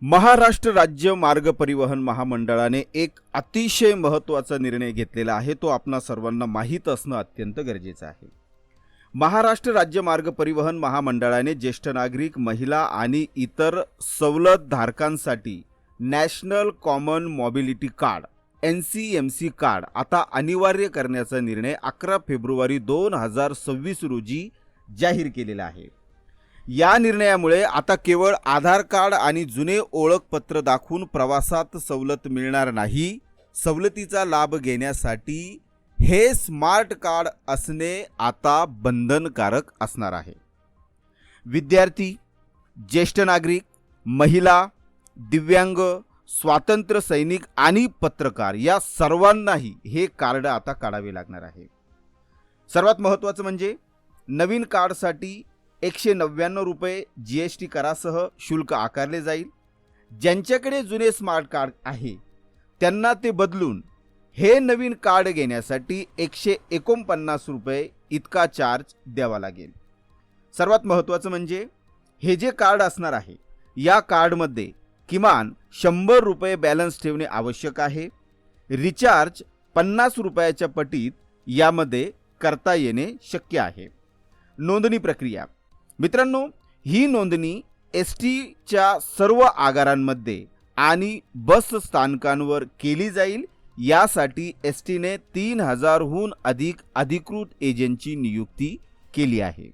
महाराष्ट्र राज्य मार्ग परिवहन महामंडळाने एक अतिशय महत्त्वाचा निर्णय घेतलेला आहे. तो आपणा सर्वांना माहीत असणं अत्यंत गरजेचं आहे. महाराष्ट्र राज्य मार्ग परिवहन महामंडळाने ज्येष्ठ नागरिक, महिला आणि इतर सवलत धारकांसाठी national common mobility card NCMC card आता अनिवार्य करण्याचा निर्णय 11 फेब्रुवारी 2026 रोजी जाहीर केलेला आहे. या निर्णयामुळे आता केवळ आधार कार्ड आणि जुने ओळखपत्र दाखवून प्रवासात सवलत मिळणार नाही. सवलतीचा लाभ घेण्यासाठी हे स्मार्ट कार्ड असणे आता बंधनकारक असणार आहे. विद्यार्थी, ज्येष्ठ नागरिक, महिला, दिव्यांग, स्वातंत्र्य सैनिक आणि पत्रकार या सर्वांनाही हे कार्ड आता काढावे लागणार आहे. सर्वात महत्त्वाचं म्हणजे नवीन कार्डसाठी 199 रुपये GST करासह शुल्क आकारले जाईल. ज्यांच्याकडे जुने स्मार्ट कार्ड आहे त्यांना ते बदलून हे नवीन कार्ड घेण्यासाठी 149 रुपये इतका चार्ज द्यावा लागेल. सर्वात महत्त्वाचं म्हणजे हे जे कार्ड असणार आहे या कार्डमध्ये किमान 100 रुपये बॅलन्स ठेवणे आवश्यक आहे. रिचार्ज 50 रुपयाच्या पटीत यामध्ये करता येणे शक्य आहे. नोंदणी प्रक्रिया मित्रांनो, ही नोंदणी STच्या सर्व आगारांमध्ये आणि बस स्थानकांवर केली जाईल. यासाठी STने 3000 हून अधिक अधिकृत एजंटची नियुक्ती केली आहे.